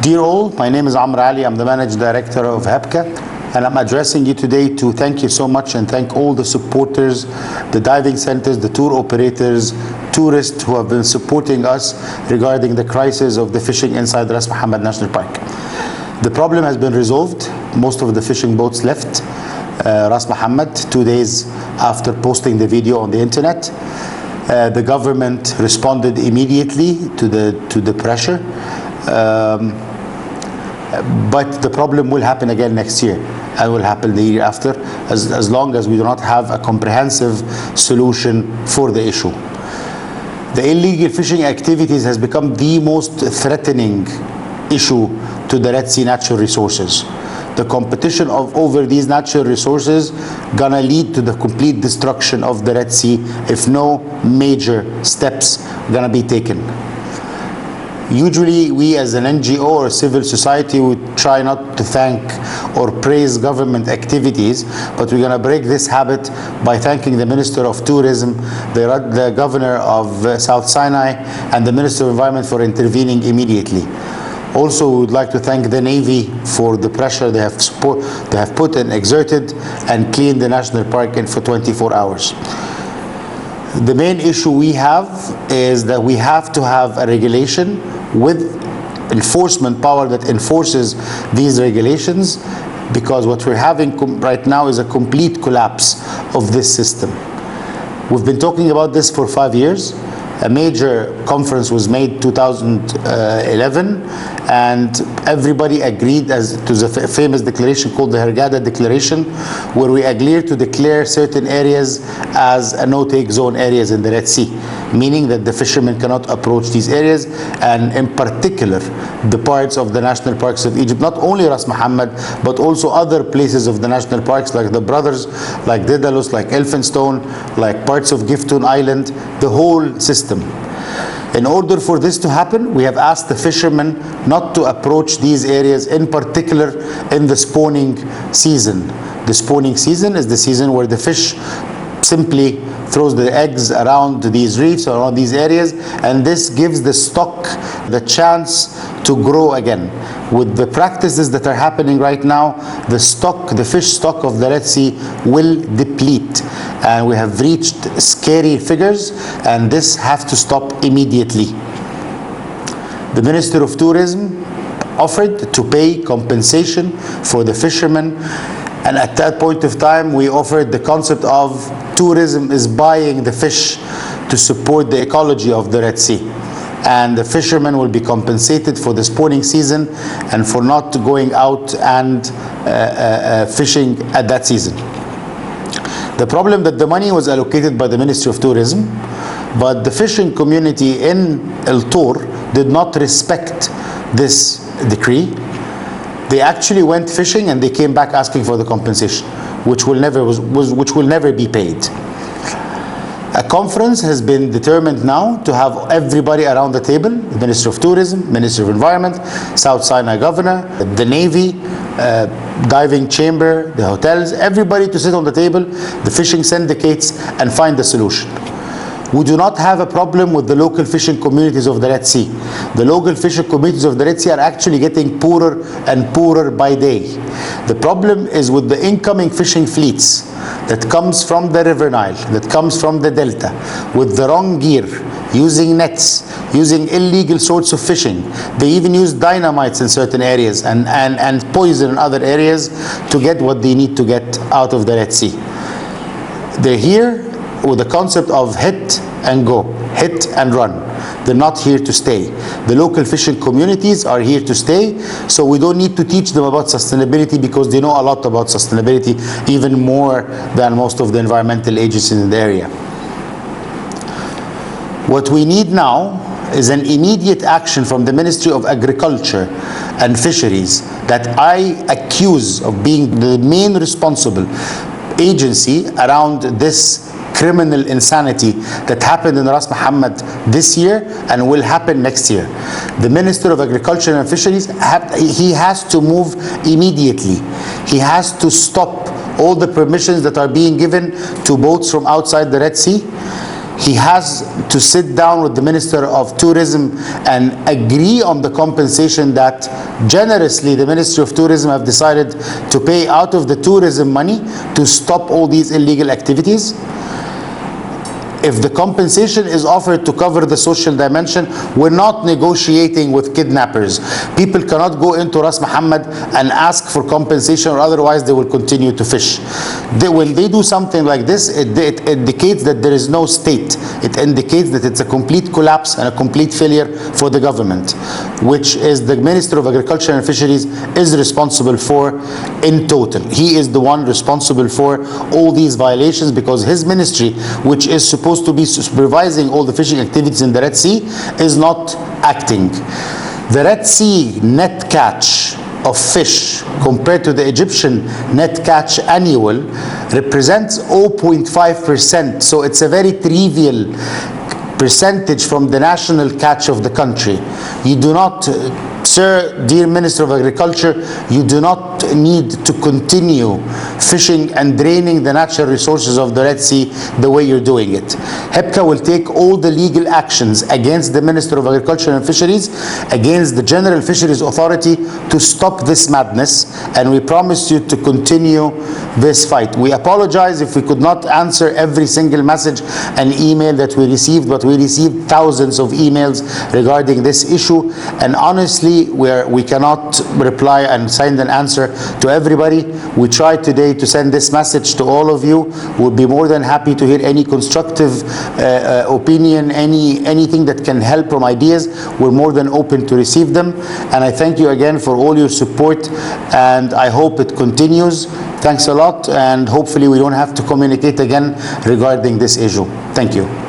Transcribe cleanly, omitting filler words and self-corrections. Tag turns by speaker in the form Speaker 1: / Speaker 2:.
Speaker 1: Dear all, my name is Amr Ali. I'm the Managing Director of Hepca, and I'm addressing you today to thank you so much and thank all the supporters, the diving centers, the tour operators, tourists who have been supporting us regarding the crisis of the fishing inside Ras Mohamed National Park. The problem has been resolved. Most of the fishing boats left Ras Mohamed 2 days after posting the video on the internet. The government responded immediately to the pressure. But the problem will happen again next year and will happen the year after as long as we do not have a comprehensive solution for the issue. The illegal fishing activities has become the most threatening issue to the Red Sea natural resources. The competition over these natural resources gonna lead to the complete destruction of the Red Sea if no major steps gonna be taken. Usually we as an NGO or civil society would try not to thank or praise government activities, but we're going to break this habit by thanking the Minister of Tourism, the Governor of South Sinai, and the Minister of Environment for intervening immediately. Also, we would like to thank the Navy for the pressure they have put and exerted and cleaned the national park for 24 hours. The main issue we have is that we have to have a regulation with enforcement power that enforces these regulations, because what we're having right now is a complete collapse of this system. We've been talking about this for 5 years. A major conference was made 2011, and everybody agreed as to the famous declaration called the Hurghada Declaration, where we agreed to declare certain areas as a no-take zone areas in the Red Sea, meaning that the fishermen cannot approach these areas, and in particular the parts of the national parks of Egypt, not only Ras Mohamed but also other places of the national parks like the Brothers, like Daedalus, like Elphinstone, like parts of Gifton Island, the whole system. In order for this to happen, we have asked the fishermen not to approach these areas, in particular in the spawning season. The spawning season is the season where the fish simply throws the eggs around these reefs or around these areas, and this gives the stock the chance to grow again. With the practices that are happening right now, the fish stock of the Red Sea will deplete, and we have reached scary figures, and this has to stop immediately. The Minister of Tourism offered to pay compensation for the fishermen, and at that point of time we offered the concept of tourism is buying the fish to support the ecology of the Red Sea, and the fishermen will be compensated for the spawning season and for not going out and fishing at that season. The problem that the money was allocated by the Ministry of Tourism, but the fishing community in El Tor did not respect this decree. They actually went fishing and they came back asking for the compensation, which will never be paid. A conference has been determined now to have everybody around the table: the Minister of Tourism, Minister of Environment, South Sinai Governor, the Navy, diving chamber, the hotels, everybody to sit on the table, the fishing syndicates, and find a solution. We do not have a problem with the local fishing communities of the Red Sea. The local fishing communities of the Red Sea are actually getting poorer and poorer by day. The problem is with the incoming fishing fleets that comes from the River Nile, that comes from the Delta, with the wrong gear, using nets, using illegal sorts of fishing. They even use dynamites in certain areas and poison in other areas to get what they need to get out of the Red Sea. They're here with the concept of hit and go, hit and run. They're not here to stay. The local fishing communities are here to stay, so we don't need to teach them about sustainability, because they know a lot about sustainability, even more than most of the environmental agencies in the area. What we need now is an immediate action from the Ministry of Agriculture and Fisheries, that I accuse of being the main responsible agency around this criminal insanity that happened in Ras Mohamed this year and will happen next year. The Minister of Agriculture and Fisheries, he has to move immediately. He has to stop all the permissions that are being given to boats from outside the Red Sea. he has to sit down with the Minister of Tourism and agree on the compensation that generously the Ministry of Tourism have decided to pay out of the tourism money to stop all these illegal activities. If the compensation is offered to cover the social dimension, we're not negotiating with kidnappers. People cannot go into Ras Mohamed and ask for compensation, or otherwise they will continue to fish. When they do something like this, it indicates that there is no state. It indicates that it's a complete collapse and a complete failure for the government, which is the Minister of Agriculture and Fisheries is responsible for in total. He is the one responsible for all these violations, because his ministry, which is supposed to be supervising all the fishing activities in the Red Sea, is not acting. The Red Sea net catch of fish compared to the Egyptian net catch annual represents 0.5%. So it's a very trivial percentage from the national catch of the country. You do not, sir, dear Minister of Agriculture, you do not need to continue fishing and draining the natural resources of the Red Sea the way you're doing it. Hepca will take all the legal actions against the Minister of Agriculture and Fisheries, against the General Fisheries Authority, to stop this madness, and we promise you to continue this fight. We apologize if we could not answer every single message and email that we received, but we received thousands of emails regarding this issue, and honestly we cannot reply and send an answer to everybody. We tried today to send this message to all of you. We'll be more than happy to hear any constructive opinion, anything that can help from ideas. We're more than open to receive them, and I thank you again for all your support, and I hope it continues. Thanks a lot, and hopefully we don't have to communicate again regarding this issue. Thank you.